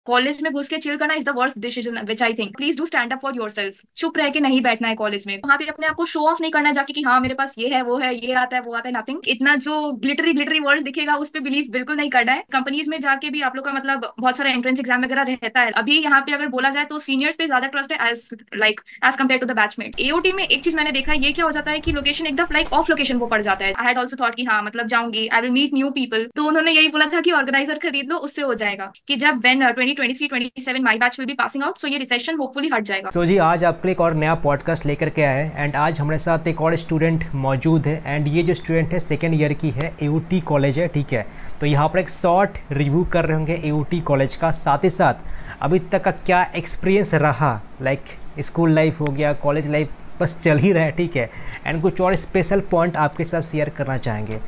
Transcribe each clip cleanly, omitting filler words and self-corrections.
College में घुस के चिल करना is the worst decision which I think. Please do stand up for your self. चुप रह के नहीं बैठना है कॉलेज में, वहां पे अपने आप को शो ऑफ नहीं करना जाके कि हाँ मेरे पास ये है वो है ये आता है वो आता है। नथिंग, इतना जो ग्लिटरी ग्लिटरी वर्ल्ड दिखेगा उस पर बिलीव बिल्कुल नहीं करना है। कंपनीज में जाके भी आप लोग का मतलब बहुत सारा एंट्रेंस एग्जाम वगैरह रहता है। अभी यहाँ पे अगर बोला जाए तो सीनियर्स पे ज्यादा ट्रस्ट है as like as compare to the batchmate. AOT में एक चीज मैंने देखा है, ये क्या हो जाता है कि लोकेशन एकदम लाइक ऑफ लोकेशन वो पड़ जाता है। आई हैड ऑल्सो थॉट कि हाँ मतलब जाऊंगी, I will meet new people. तो उन्होंने यही बोला था कि ऑर्गेनाइजर खरीद लो, उससे हो जाएगा कि जब when 2023-27 my batch will be passing out, सो ये रिसेशन होपफुली हट जाएगा। सो जी, आज आपके लिए एक और नया पॉडकास्ट लेकर के आए हैं एंड आज हमारे साथ एक और स्टूडेंट मौजूद है एंड ये जो स्टूडेंट है सेकेंड ईयर की है, एओटी कॉलेज है, ठीक है। तो यहाँ पर एक शॉर्ट रिव्यू कर रहे होंगे एओटी कॉलेज का, साथ ही साथ अभी तक का क्या एक्सपीरियंस रहा, लाइक स्कूल लाइफ हो गया, कॉलेज लाइफ बस चल ही रहा है, ठीक है। एंड कुछ और स्पेशल पॉइंट आपके साथ शेयर करना चाहेंगे।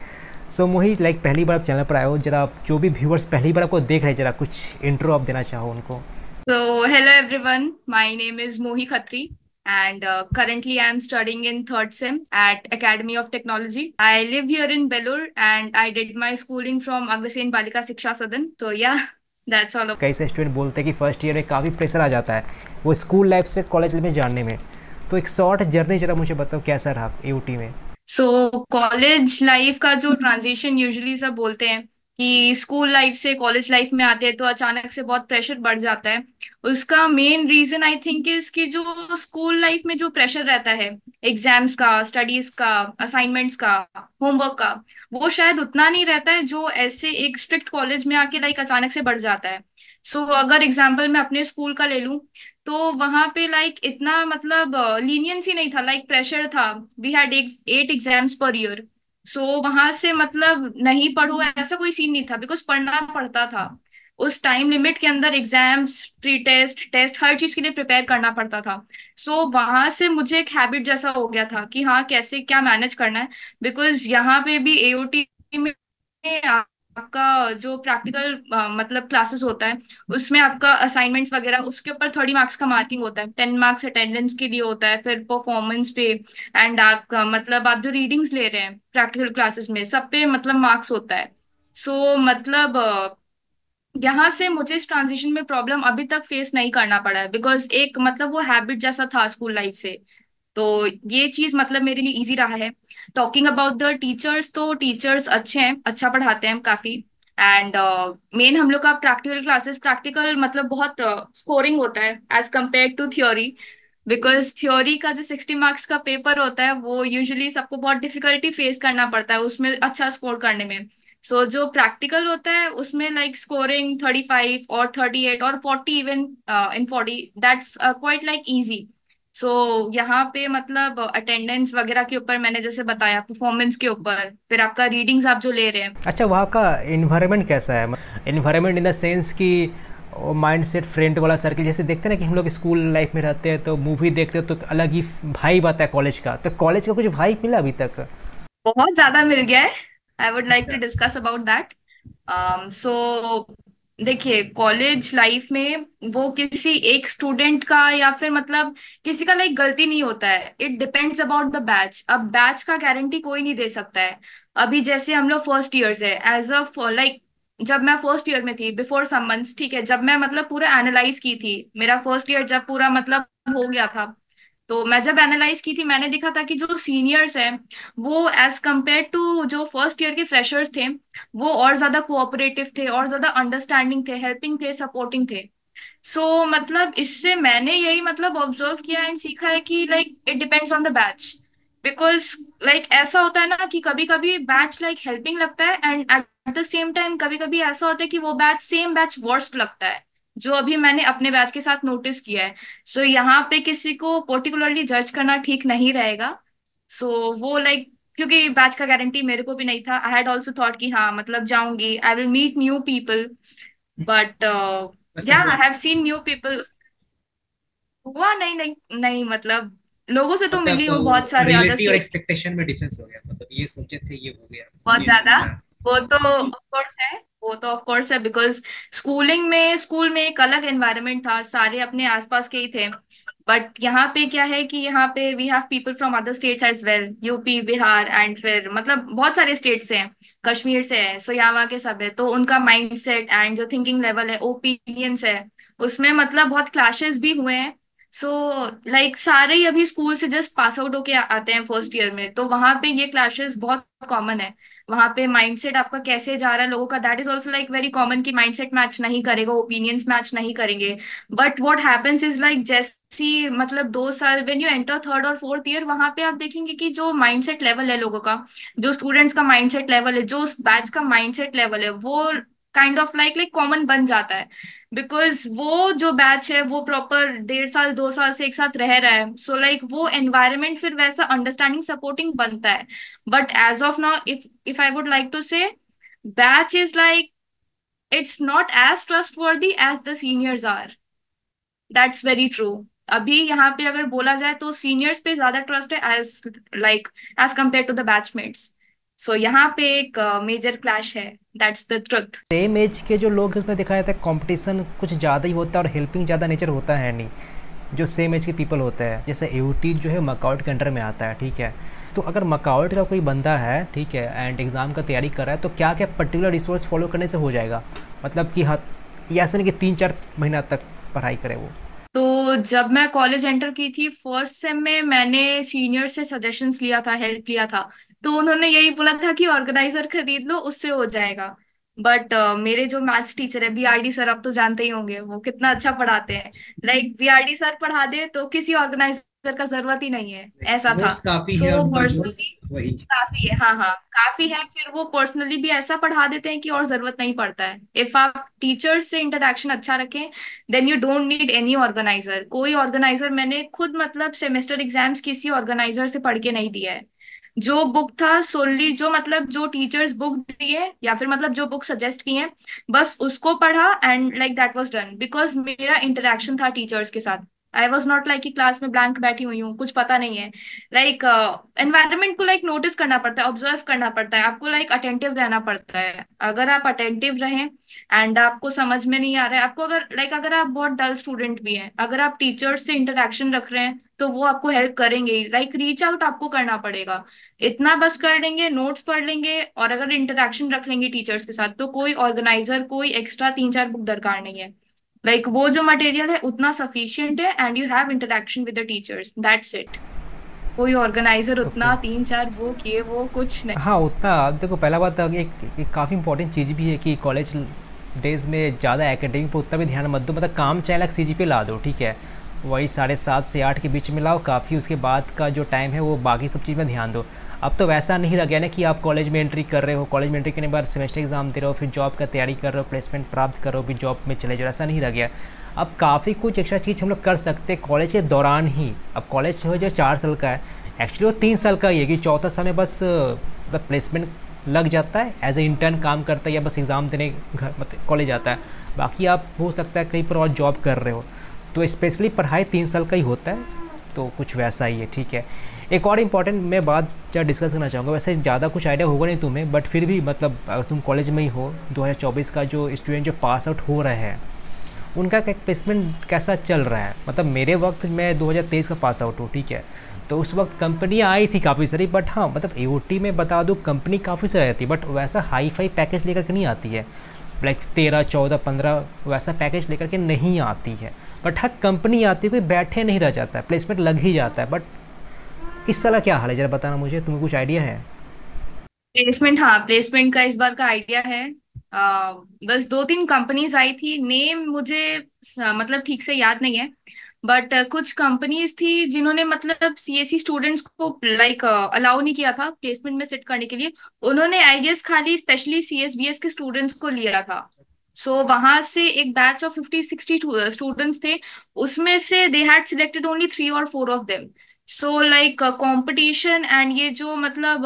सो मोहित, लाइक पहली बार आप चैनल पर आए हो, जरा आप जो भी व्यूअर्स पहली बार आपको देख रहे हैं, जरा कुछ इंट्रो आप देना चाहो उनको। So, hello everyone. My name is Mohi Khatri, and currently I am studying in third sem at Academy of Technology. I live here in Belur, and I did my schooling from Agrasen Balika Shiksha Sadan. So yeah, that's all. कई से student बोलते हैं कि first year में काफ़ी pressure आ जाता है वो स्कूल लाइफ से कॉलेज में जाने में। तो एक शॉर्ट जर्नी जरा मुझे बताओ कैसा रहा एयूटी में। सो कॉलेज लाइफ का जो ट्रांजिशन यूजुअली सब बोलते हैं कि स्कूल लाइफ से कॉलेज लाइफ में आते हैं तो अचानक से बहुत प्रेशर बढ़ जाता है। उसका main reason I think is कि जो स्कूल लाइफ में जो प्रेशर रहता है एग्जाम्स का, स्टडीज का, असाइनमेंट्स का, होमवर्क का, वो शायद उतना नहीं रहता है जो ऐसे एक स्ट्रिक्ट कॉलेज में आके लाइक अचानक से बढ़ जाता है। सो अगर एग्जाम्पल मैं अपने स्कूल का ले लूं तो वहां पे लाइक इतना मतलब लीनियंस ही नहीं था, लाइक प्रेशर था। We had 8 exams per year. So वहां से मतलब नहीं पढ़ो ऐसा कोई सीन नहीं था, बिकॉज पढ़ना पड़ता था। उस टाइम लिमिट के अंदर एग्जाम्स, प्री टेस्ट, टेस्ट, हर चीज के लिए प्रिपेयर करना पड़ता था। सो वहां से मुझे एक हैबिट जैसा हो गया था कि हाँ कैसे क्या मैनेज करना है। बिकॉज यहाँ पे भी एओटी में आपका जो प्रैक्टिकल मतलब क्लासेस होता है उसमें आपका असाइनमेंट्स वगैरह उसके ऊपर 30 मार्क्स का मार्किंग होता है। 10 मार्क्स अटेंडेंस के लिए होता है, फिर परफॉर्मेंस पे एंड आपका मतलब आप जो रीडिंग्स ले रहे हैं प्रैक्टिकल क्लासेस में सब पे मतलब मार्क्स होता है। सो मतलब यहाँ से मुझे इस ट्रांजिशन में प्रॉब्लम अभी तक फेस नहीं करना पड़ा है, बिकॉज एक मतलब वो हैबिट जैसा था स्कूल लाइफ से। तो ये चीज मतलब मेरे लिए इजी रहा है। टॉकिंग अबाउट द टीचर्स, तो टीचर्स अच्छे हैं, अच्छा पढ़ाते हैं काफी। एंड मेन हम लोग का प्रैक्टिकल क्लासेस, प्रैक्टिकल मतलब बहुत स्कोरिंग होता है as compare to theory. Because theory का जो 60 मार्क्स का पेपर होता है वो यूजुअली सबको बहुत डिफिकल्टी फेस करना पड़ता है उसमें अच्छा स्कोर करने में। सो जो प्रैक्टिकल होता है उसमें लाइक स्कोरिंग 35 और 38 और 40 even in 40, that's quite like easy. So यहाँ पे मतलब अटेंडेंस वगैरह के ऊपर मैंने जैसे बताया, परफॉर्मेंस के ऊपर, फिर आपका रीडिंग्स आप जो ले रहे हैं। अच्छा, वहाँ का इन्वायरमेंट कैसा है? इन्वायरमेंट इन द सेंस कि माइंड सेट फ्रेंड वाला सर्किल, जैसे देखते हैं ना कि हम लोग स्कूल लाइफ में रहते हैं तो मूवी देखते हैं तो अलग ही भाई आता है कॉलेज का, तो कॉलेज का कुछ भाई मिला अभी तक? बहुत ज्यादा मिल गया है। आई वुड लाइक टू अच्छा। Discuss about that. सो देखिए कॉलेज लाइफ में वो किसी एक स्टूडेंट का या फिर मतलब किसी का लाइक गलती नहीं होता है। It depends about the batch. अब बैच का गारंटी कोई नहीं दे सकता है। अभी जैसे हम लोग फर्स्ट ईयर्स है, एज अ लाइक जब मैं फर्स्ट ईयर में थी बिफोर सम मंथ्स, ठीक है, जब मैं मतलब पूरा एनालाइज की थी, मेरा फर्स्ट ईयर जब पूरा मतलब हो गया था, तो मैं जब एनालाइज की थी मैंने देखा था कि जो सीनियर्स हैं वो एज कम्पेयर टू जो फर्स्ट ईयर के फ्रेशर्स थे वो और ज्यादा कोऑपरेटिव थे और ज्यादा अंडरस्टैंडिंग थे, हेल्पिंग थे, सपोर्टिंग थे। सो मतलब इससे मैंने यही मतलब ऑब्जर्व किया एंड सीखा है कि like it depends on the batch. Because like ऐसा होता है ना कि कभी कभी बैच लाइक हेल्पिंग लगता है and at the same time कभी कभी ऐसा होता है कि वो बैच सेम बैच वर्स्ट लगता है, जो अभी मैंने अपने बैच के साथ नोटिस किया है। सो यहाँ पे किसी को पर्टिकुलरली जज करना ठीक नहीं रहेगा। सो वो लाइक क्योंकि बैच का गारंटी मेरे को भी नहीं था। आई हैड ऑल्सो थॉट कि हाँ मतलब जाऊंगी, I will meet new people, but वैसा या हुआ? I have seen new people. हुआ नहीं नहीं नहीं मतलब लोगों से तो मिली हूँ बहुत मतलब सारे अदर रियलिटी और स्टेट। एक्सपेक्टेशन में डिफरेंस हो गया, मतलब ये सोचे थे ये हो गया, बहुत ये ज्यादा। हाँ। वो तो ऑफ कोर्स है, वो तो ऑफ कोर्स है, बिकॉज स्कूल में एक अलग एनवायरनमेंट था, सारे अपने आसपास के ही थे। बट यहाँ पे क्या है कि यहाँ पे we have people from other states as well, UP, Bihar and फिर मतलब बहुत सारे स्टेट से हैं, कश्मीर से है, सो यहाँ वहाँ के सब है, तो उनका माइंड सेट एंड जो थिंकिंग लेवल है, ओपिनियंस है, उसमें मतलब बहुत क्लैशेस भी हुए हैं। सो लाइक सारे ही अभी स्कूल से जस्ट पास आउट होके आते हैं फर्स्ट ईयर में, तो वहां पे ये क्लैशेस बहुत कॉमन है। वहां पे माइंडसेट आपका कैसे जा रहा है लोगों का, that is also like very common कि माइंडसेट मैच नहीं करेगा, ओपिनियंस मैच नहीं करेंगे। But what happens is like जैसी मतलब 2 साल व्हेन यू एंटर थर्ड और फोर्थ ईयर, वहां पे आप देखेंगे कि जो माइंडसेट लेवल है लोगों का, जो स्टूडेंट्स का माइंडसेट लेवल है, जो उस बैच का माइंडसेट लेवल है, वो काइंड ऑफ लाइक कॉमन बन जाता है। बिकॉज वो जो बैच है वो प्रॉपर 1.5 साल 2 साल से एक साथ रह रहा है, सो लाइक वो एनवायरनमेंट फिर वैसा अंडरस्टैंडिंग सपोर्टिंग बनता है। But as of now, if I would like to say, batch is like it's not as trustworthy as the seniors are. That's very true. अभी यहाँ पे अगर बोला जाए तो सीनियर्स पे ज्यादा ट्रस्ट है as compare to the batchmates. So यहाँ पे एक मेजर क्लैश है, that's the truth. Same age के जो लोग हैं उसमें देखा जाता है कंपटीशन कुछ ज़्यादा ही होता है और हेल्पिंग ज़्यादा नेचर होता है नहीं, जो सेम एज के पीपल होते हैं। जैसे एयूटी जो है मकाउट के अंडर में आता है, ठीक है। तो अगर मकाउट का कोई बंदा है, ठीक है, एंड एग्ज़ाम का तैयारी कर रहा है, तो क्या क्या पर्टिकुलर रिसोर्स फॉलो करने से हो जाएगा? मतलब कि हाँ, ये ऐसा नहीं कि 3-4 महीना तक पढ़ाई करे वो। तो जब मैं कॉलेज एंटर की थी फर्स्ट सेम में, मैंने सीनियर से सजेशंस लिया था, हेल्प लिया था। तो उन्होंने यही बोला था कि ऑर्गेनाइजर खरीद लो, उससे हो जाएगा। बट मेरे जो मैथ्स टीचर है बीआरडी सर, आप तो जानते ही होंगे वो कितना अच्छा पढ़ाते हैं। लाइक बीआरडी सर पढ़ा दे तो किसी ऑर्गेनाइजर का जरूरत ही नहीं है, ऐसा था। नोट्स काफी है सो उनका जो पर्सनली वही। काफी है, हाँ हाँ काफी है। फिर वो पर्सनली भी ऐसा पढ़ा देते हैं कि और जरूरत नहीं पड़ता है। इफ आप टीचर्स से इंटरेक्शन अच्छा रखें, then you don't need any organiser. कोई ऑर्गेनाइजर मैंने खुद मतलब सेमेस्टर एग्जाम्स किसी ऑर्गेनाइजर से पढ़ के नहीं दिया है। जो बुक था सोनली, जो मतलब जो टीचर्स बुक दिए या फिर मतलब जो बुक सजेस्ट की है, बस उसको पढ़ा and like that was done. Because मेरा इंटरेक्शन था टीचर्स के साथ। आई वॉज नॉट लाइक कि क्लास में ब्लैंक बैठी हुई हूँ, कुछ पता नहीं है। लाइक एनवायरनमेंट को लाइक नोटिस करना पड़ता है, ऑब्जर्व करना पड़ता है, आपको लाइक अटेंटिव रहना पड़ता है। अगर आप अटेंटिव रहें एंड आपको समझ में नहीं आ रहा है, आपको अगर अगर आप बहुत डल स्टूडेंट भी हैं, अगर आप टीचर्स से इंटरेक्शन रख रहे हैं, तो वो आपको हेल्प करेंगे ही। लाइक रीच आउट आपको करना पड़ेगा। इतना बस कर लेंगे, नोट्स पढ़ लेंगे और अगर इंटरेक्शन रख लेंगे टीचर्स के साथ, तो कोई ऑर्गेनाइजर, कोई एक्स्ट्रा 3-4 बुक दरकार नहीं है। वो जो मटेरियल है उतना सफिशिएंट है and you have interaction with the teachers, that's it. कोई ऑर्गेनाइजर ओके। उतना 3-4 वो किए वो कुछ नहीं। हाँ, उतना। अब देखो, पहला बात तो एक काफ़ी इंपॉर्टेंट चीज़ भी है कि कॉलेज डेज में ज़्यादा एकेडमिक पर उतना भी ध्यान मत दो। मतलब काम चाहे लाख सीजीपीए ला दो, ठीक है, वही 7.5 से 8 के बीच में लाओ काफ़ी। उसके बाद का जो टाइम है वो बाकी सब चीज़ में ध्यान दो। अब तो वैसा नहीं रह गया ना कि आप कॉलेज में एंट्री कर रहे हो, कॉलेज में एंट्री करने के बाद सेमेस्टर एग्जाम दे रहे हो, फिर जॉब का तैयारी कर रहे हो, प्लेसमेंट प्राप्त कर रहे हो, फिर जॉब में चले जाओ, ऐसा नहीं रह गया। अब काफ़ी कुछ एक्स्ट्रा चीज़ हम लोग कर सकते हैं कॉलेज के दौरान ही। अब कॉलेज हो जो 4 साल का है, एक्चुअली वो 3 साल का ही है कि चौथा साल में बस मतलब प्लेसमेंट लग जाता है, एज ए इंटर्न काम करता है या बस एग्ज़ाम देने घर मतलब कॉलेज आता है। बाकी आप हो सकता है कहीं पर और जॉब कर रहे हो। तो स्पेशली पढ़ाई 3 साल का ही होता है, तो कुछ वैसा ही है, ठीक है। एक और इम्पॉर्टेंट मैं बात जो डिस्कस करना चाहूँगा, वैसे ज़्यादा कुछ आइडिया होगा नहीं तुम्हें, बट फिर भी मतलब अगर तुम कॉलेज में ही हो, 2024 का जो स्टूडेंट जो पास आउट हो रहे हैं उनका प्लेसमेंट कैसा चल रहा है? मतलब मेरे वक्त मैं 2023 का पास आउट हूँ, ठीक है, तो उस वक्त कंपनियाँ आई थी काफ़ी सारी, बट हाँ मतलब एओटी में बता दूँ कंपनी काफ़ी सारी आती है, बट वैसा हाई फाई पैकेज लेकर के नहीं आती है। लाइक 13, 14, 15 वैसा पैकेज लेकर के नहीं आती है। बट हाँ कंपनी आती है, कोई बैठे नहीं रह जाता है, प्लेसमेंट लग ही जाता है। बट इस साल क्या हाल है ज़रा बताना मुझे, तुम्हें कुछ आइडिया है? प्लेसमेंट, हाँ प्लेसमेंट का इस बार का आइडिया है। बस 2-3 कंपनीज आई थी, नेम मुझे मतलब ठीक से याद नहीं है। बट कुछ कंपनीज थी जिन्होंने मतलब सीएससी स्टूडेंट्स को लाइक अलाउ नहीं किया था प्लेसमेंट में सिट करने के लिए। उन्होंने आई गेस खाली स्पेशली सीएसबीएस के स्टूडेंट्स को लिया था। सो वहां से एक बैच ऑफ 50-60 स्टूडेंट्स थे, उसमें से दे हैड सिलेक्टेड ओनली 3 और 4 of them. So like competition and ये जो मतलब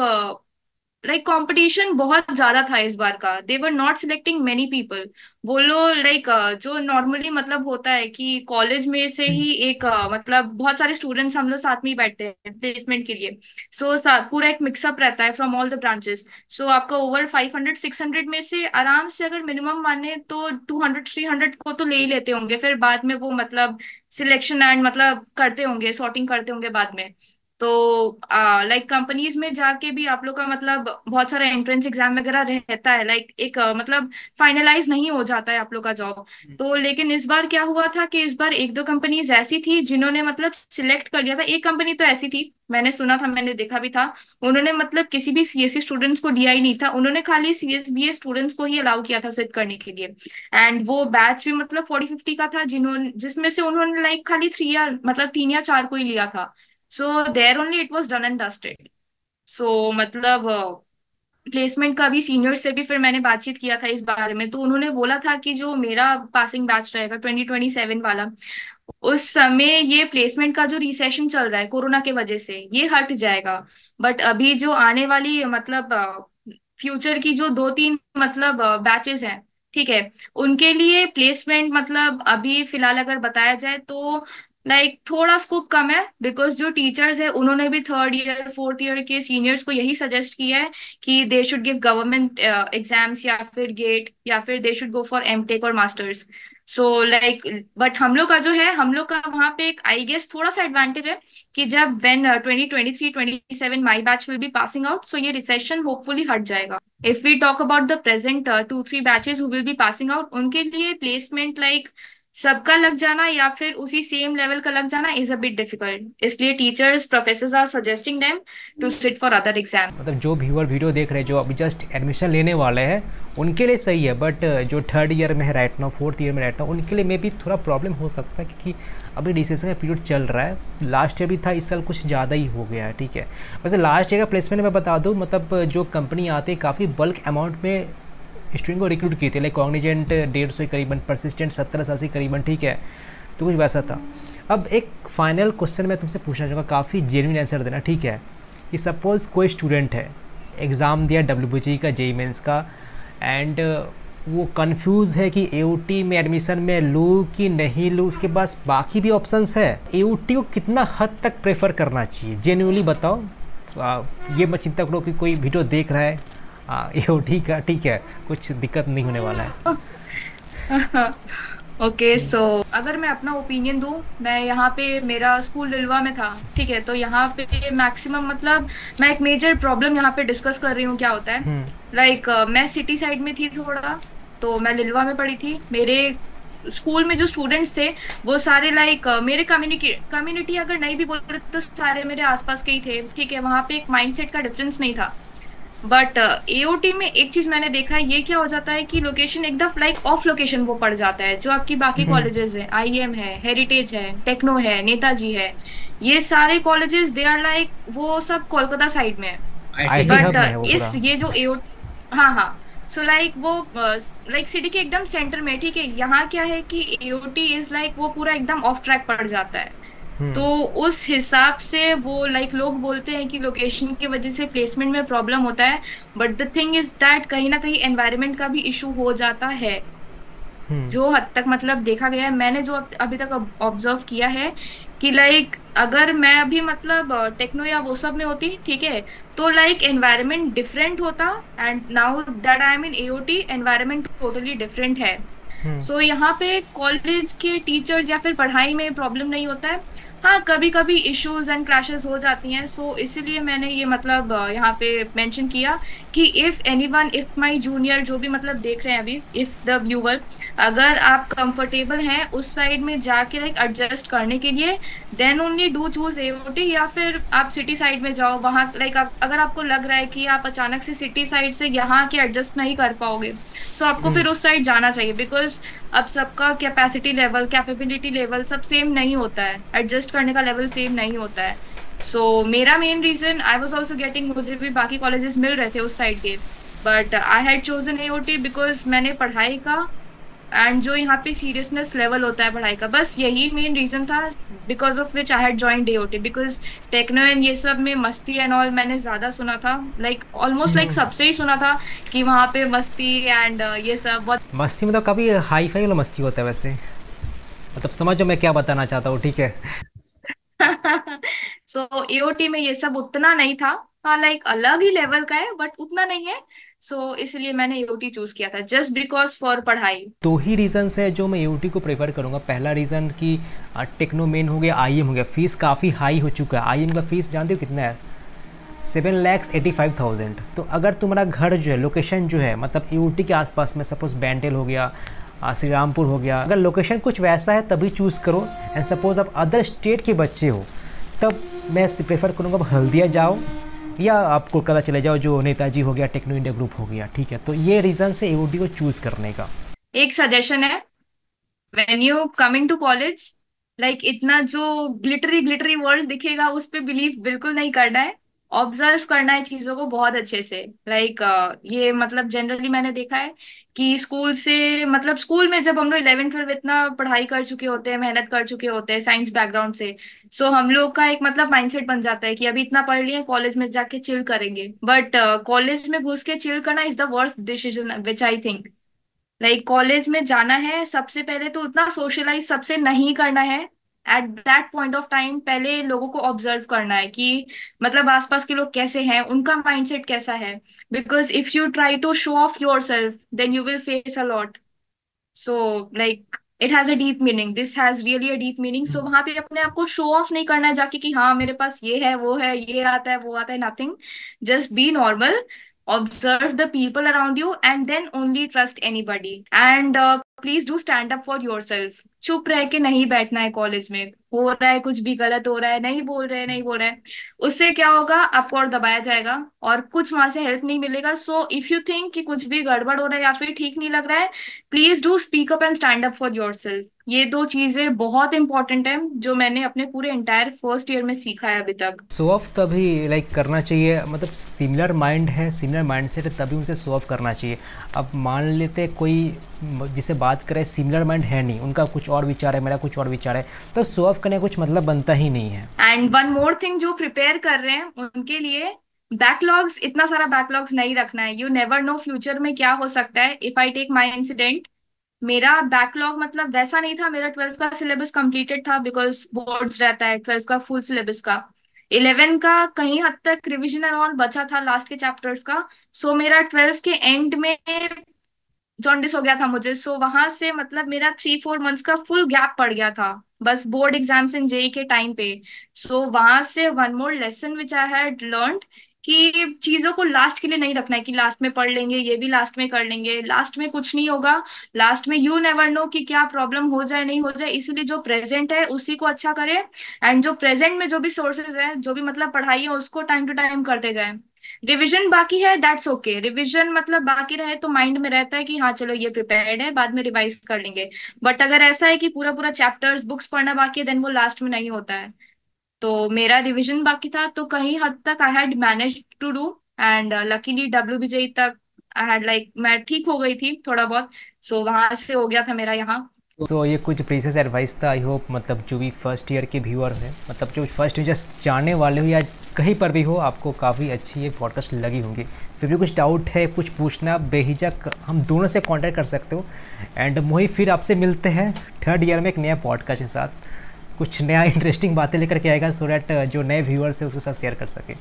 लाइक कंपटीशन बहुत ज्यादा था इस बार का। They were not selecting many people. बोलो लाइक जो नॉर्मली मतलब होता है कि कॉलेज में से ही एक मतलब बहुत सारे स्टूडेंट्स हम लोग साथ में ही बैठते हैं प्लेसमेंट के लिए। सो पूरा एक मिक्सअप रहता है फ्रॉम ऑल द ब्रांचेस। सो आपका ओवर 500-600 में से आराम से अगर मिनिमम माने तो 200-300 को तो ले ही लेते होंगे, फिर बाद में वो मतलब सिलेक्शन एंड मतलब करते होंगे, सॉर्टिंग करते होंगे बाद में। तो लाइक कंपनीज में जाके भी आप लोग का मतलब बहुत सारा एंट्रेंस एग्जाम वगैरह रहता है, लाइक एक मतलब फाइनलाइज नहीं हो जाता है आप लोग का जॉब। तो लेकिन इस बार क्या हुआ था कि इस बार एक दो कंपनीज ऐसी थी जिन्होंने मतलब सिलेक्ट कर लिया था। एक कंपनी तो ऐसी थी, मैंने सुना था, मैंने देखा भी था, उन्होंने मतलब किसी भी सीएससी स्टूडेंट्स को लिया ही नहीं था, उन्होंने खाली सीएसबीए स्टूडेंट्स को ही अलाउ किया था सिट करने के लिए। एंड वो बैच भी मतलब 40-50 का था, जिन्होंने जिसमें से उन्होंने लाइक खाली 3 या 4 को ही लिया था। So there only it was done and dusted. So मतलब प्लेसमेंट का भी सीनियर से भी फिर मैंने बातचीत किया था इस बारे में, तो उन्होंने बोला था कि जो मेरा पासिंग बैच रहेगा 2027 वाला, उस समय ये प्लेसमेंट का जो रिसेशन चल रहा है कोरोना के वजह से ये हट जाएगा। बट अभी जो आने वाली मतलब फ्यूचर की जो 2-3 मतलब बैचेस हैं, ठीक है, उनके लिए प्लेसमेंट मतलब अभी फिलहाल अगर बताया जाए तो लाइक थोड़ा स्कोप कम है। बिकॉज जो टीचर्स है उन्होंने भी 3rd ईयर 4th ईयर के सीनियर्स को यही सजेस्ट किया है कि they should give government exams या फिर गेट या फिर they should go for MTech और मास्टर्स। सो लाइक बट हम लोग का जो है, हम लोग का वहाँ पे एक आई गेस थोड़ा सा एडवांटेज है कि जब when 2023-27 my batch will be passing out, सो ये रिसेशन होपफुली हट जाएगा। If we talk about the present 2-3 batches who will be passing out, उनके लिए प्लेसमेंट लाइक सबका लग जाना या फिर उसी सेम लेवल का लग जाना इज अ बिट डिफिकल्ट, इसलिए teachers professors are suggesting them to sit for other exam. मतलब जो व्यूअर वीडियो देख रहे हैं जो अभी जस्ट एडमिशन लेने वाले हैं उनके लिए सही है, बट जो 3rd ईयर में है राइट नाउ, 4th ईयर में राइट नाउ, उनके लिए मे भी थोड़ा प्रॉब्लम हो सकता है क्योंकि अभी डिसीजन का पीरियड चल रहा है। लास्ट ईयर भी था, इस साल कुछ ज़्यादा ही हो गया है, ठीक है। वैसे लास्ट ईयर का प्लेसमेंट मैं बता दूँ, मतलब जो कंपनी आते हैं काफ़ी बल्क अमाउंट में स्टूडेंट को रिक्रूट किए थे, लाइक कॉग्निजेंट 150 करीबन, परसिस्टेंट 70-80 करीबन, ठीक है। तो कुछ वैसा था। अब एक फाइनल क्वेश्चन मैं तुमसे पूछना चाहूँगा, काफ़ी जेन्युइन आंसर देना, ठीक है। कि सपोज़ कोई स्टूडेंट है, एग्ज़ाम दिया डब्ल्यूबीजी का, जेईई मेंस का, एंड वो कंफ्यूज है कि एओटी में एडमिशन में लूँ कि नहीं लूँ, उसके पास बाकी भी ऑप्शंस है, एओटी को कितना हद तक प्रेफर करना चाहिए, जेन्युइनली बताओ। ये मत चिंता करो कि कोई वीडियो देख रहा है एओटी का, ठीक है, कुछ दिक्कत नहीं होने वाला है। ओके सो अगर मैं अपना ओपिनियन दूं, मैं यहाँ पे मेरा स्कूल लिलवा में था, ठीक है, तो यहाँ पे मैक्सिमम मतलब मैं एक मेजर प्रॉब्लम यहाँ पे डिस्कस कर रही हूँ क्या होता है। लाइक मैं सिटी साइड में थी थोड़ा, तो मैं लिलवा में पढ़ी थी। मेरे स्कूल में जो स्टूडेंट्स थे वो सारे लाइक मेरे कम्युनिटी अगर नहीं भी बोल रहे तो सारे मेरे आसपास के ही थे, ठीक है, वहाँ पे एक माइंडसेट का डिफरेंस नहीं था। बट एओटी में एक चीज मैंने देखा है, ये क्या हो जाता है कि लोकेशन एकदम लाइक ऑफ लोकेशन वो पड़ जाता है। जो आपकी बाकी कॉलेजेस है, आईएम है, हेरिटेज है, टेक्नो है, नेताजी है, ये सारे कॉलेजेस दे आर लाइक वो सब कोलकाता साइड में है। आईटी हब में है बट वो इस पूरा। ये जो एओ हाँ हाँ, सो लाइक वो लाइक सिटी के एकदम सेंटर में, ठीक है, यहाँ क्या है कि एओटी इज लाइक वो पूरा एकदम ऑफ ट्रैक पड़ जाता है। तो उस हिसाब से वो लाइक लोग बोलते हैं कि लोकेशन की वजह से प्लेसमेंट में प्रॉब्लम होता है। But the thing is that कहीं ना कहीं एनवायरनमेंट का भी इशू हो जाता है, जो हद तक मतलब देखा गया है, मैंने जो अभी तक ऑब्जर्व किया है कि लाइक अगर मैं अभी मतलब टेक्नो या वो सब में होती, ठीक है, तो लाइक एनवायरनमेंट डिफरेंट होता। And now that I am in AOT, environment totally different है। सो यहाँ पे कॉलेज के टीचर्स या फिर पढ़ाई में प्रॉब्लम नहीं होता है। हाँ, कभी कभी इश्यूज एंड क्लैशेस हो जाती हैं। सो इसीलिए मैंने ये मतलब यहाँ पे मेंशन किया कि if anyone, if my junior जो भी मतलब देख रहे हैं अभी, इफ द व्यूअर, अगर आप कंफर्टेबल हैं उस साइड में जाके लाइक एडजस्ट करने के लिए, then only do choose AOT, या फिर आप सिटी साइड में जाओ। वहाँ लाइक अगर आपको लग रहा है कि आप अचानक से सिटी साइड से यहाँ के एडजस्ट नहीं कर पाओगे, सो आपको फिर उस साइड जाना चाहिए। बिकॉज अब सबका कैपेसिटी लेवल, कैपेबिलिटी लेवल सब सेम नहीं होता है, एडजस्ट करने का लेवल सेम नहीं होता है। सो मेरा main reason, I was also getting, मुझे भी बाकी कॉलेजेस मिल रहे थे उस साइड के, but I had chosen AOT because मैंने पढ़ाई का एंड जो यहाँ पे सीरियसनेस लेवल होता है पढ़ाई का, बस यही मेन रीजन था because of which I had join AOT. Because techno and ये सब में मस्ती एंड ऑल मैंने ज्यादा सुना था, लाइक ऑलमोस्ट लाइक सबसे ही सुना था कि वहाँ पे मस्ती एंड ये सब बहुत। मस्ती मतलब काफ़ी हाई फाई वाला मस्ती होता है वैसे, मतलब समझो मैं क्या बताना चाहता हूँ, ठीक है। सो एओटी में ये सब उतना नहीं था। हाँ लाइक अलग ही लेवल का है बट उतना नहीं है। सो इसलिए मैंने एओटी चूज किया था जस्ट बिकॉज फॉर पढ़ाई। दो ही रीज़न्स है जो मैं यूटी को प्रेफर करूँगा। पहला रीज़न कि टेक्नो मेन हो गया, आईएम हो गया, फ़ीस काफ़ी हाई हो चुका है। आईएम का फ़ीस जानते हो कितना है? 7,85,000। तो अगर तुम्हारा घर जो है, लोकेशन जो है मतलब यूटी के आसपास में, सपोज़ बैंडेल हो गया, श्री रामपुर हो गया, अगर लोकेशन कुछ वैसा है तभी चूज़ करो। एंड सपोज़ आप अदर स्टेट के बच्चे हो तब मैं प्रेफर करूँगा आप हल्दिया जाओ या आप कोलकाता चले जाओ, जो नेताजी हो गया, टेक्नो इंडिया ग्रुप हो गया, ठीक है। तो ये रीज़न है एओटी को चूज़ करने का। एक सजेशन है, when you coming to college, like इतना जो ग्लिटरी ग्लिटरी वर्ल्ड दिखेगा उस पे बिलीव बिल्कुल नहीं करना है। ऑब्जर्व करना है चीजों को बहुत अच्छे से। लाइक ये मतलब जनरली मैंने देखा है कि स्कूल से मतलब स्कूल में जब हम लोग 11 12 इतना पढ़ाई कर चुके होते हैं, मेहनत कर चुके होते हैं साइंस बैकग्राउंड से, सो हम लोग का एक मतलब माइंडसेट बन जाता है कि अभी इतना पढ़ लिए, कॉलेज में जाके चिल करेंगे। बट कॉलेज में घुस के चिल करना is the worst decision which I think. Like college में जाना है, सबसे पहले तो उतना सोशलाइज सबसे नहीं करना है। At that point of time पहले लोगों को ऑब्जर्व करना है कि मतलब आसपास के लोग कैसे हैं, उनका माइंडसेट कैसा है। Because if you try to show off yourself then you will face a lot. So like it has a deep meaning, this has really a deep meaning. So वहां पे अपने आप को शो ऑफ नहीं करना है जाके कि हाँ मेरे पास ये है वो है ये आता है वो आता है, nothing. Just be normal, observe the people around you and then only trust anybody and please do stand up for yourself। चुप रह के नहीं बैठना है कॉलेज में, हो रहा है कुछ भी गलत हो रहा है, नहीं बोल रहे नहीं बोल रहे हैं, उससे क्या होगा आपको और दबाया जाएगा और कुछ वहां से हेल्प नहीं मिलेगा। सो इफ यू थिंक कि कुछ भी गड़बड़ हो रहा है या फिर ठीक नहीं लग रहा है, please do speak up and stand up for yourself. ये दो चीजें बहुत इंपॉर्टेंट है जो मैंने अपने पूरे एंटायर फर्स्ट ईयर में सीखा है अभी तक। शो ऑफ तभी लाइक करना चाहिए, मतलब सिमिलर माइंड है, सिमिलर माइंडसेट है, तभी उनसे शो ऑफ करना चाहिए। अब मान लेते कोई जिसे बात करें सिमिलर माइंड है नहीं, उनका कुछ और विचार है, मेरा कुछ और विचार है, तो शो ऑफ करने का कुछ मतलब बनता ही नहीं है। एंड वन मोर थिंग, जो प्रिपेयर कर रहे हैं उनके लिए बैकलॉग्स, इतना सारा बैकलॉग्स नहीं रखना है। यू नेवर नो फ्यूचर में क्या हो सकता है। If I take my incident, मेरा बैकलॉग मतलब वैसा नहीं था। मेरा 12th का सिलेबस कंप्लीटेड था बिकॉज बोर्ड्स रहता है 12th का फुल सिलेबस का। 11 का कहीं हद तक रिविजन एंड ऑल बचा था लास्ट के चैप्टर्स का। सो मेरा 12th के एंड में जॉन्डिस हो गया था मुझे। सो वहां से मतलब मेरा 3 4 मंथ्स का फुल गैप पड़ गया था बस बोर्ड एग्जाम्स इन जेई के टाइम पे। सो वहां से one more lesson which I had learned कि चीजों को लास्ट के लिए नहीं रखना है कि लास्ट में पढ़ लेंगे, ये भी लास्ट में कर लेंगे, लास्ट में कुछ नहीं होगा। लास्ट में यू नेवर नो कि क्या प्रॉब्लम हो जाए नहीं हो जाए, इसीलिए जो प्रेजेंट है उसी को अच्छा करे। एंड जो प्रेजेंट में जो भी सोर्सेज है, जो भी मतलब पढ़ाई है, उसको टाइम टू टाइम करते जाए। रिवीजन बाकी है दैट्स ओके, रिवीजन मतलब बाकी रहे तो माइंड में रहता है कि हाँ चलो ये प्रिपेयर्ड है, बाद में रिवाइज कर लेंगे। बट अगर ऐसा है कि पूरा पूरा चैप्टर्स बुक्स पढ़ना बाकी है, देन वो लास्ट में नहीं होता है। तो मेरा रिवीजन बाकी था तो कहीं हद तक I had manage to do and luckily WBJ तक आई हैड लाइक मैं ठीक हो गई थी थोड़ा बहुत। सो वहां से हो गया था मेरा यहाँ। सो ये कुछ प्रीसियस एडवाइस था। आई होप मतलब जो भी फर्स्ट ईयर के व्यूअर हैं, मतलब जो फर्स्ट ईयर जस्ट जानने वाले हो या कहीं पर भी हो, आपको काफ़ी अच्छी ये पॉडकास्ट लगी होंगी। फिर भी कुछ डाउट है, कुछ पूछना, बेहिचक हम दोनों से कांटेक्ट कर सकते हो। एंड मोहित फिर आपसे मिलते हैं थर्ड ईयर में एक नया पॉडकास्ट के साथ, कुछ नया इंटरेस्टिंग बातें लेकर के आएगा, सो डैट जो नए व्यूअर्स है उसके साथ शेयर कर सके।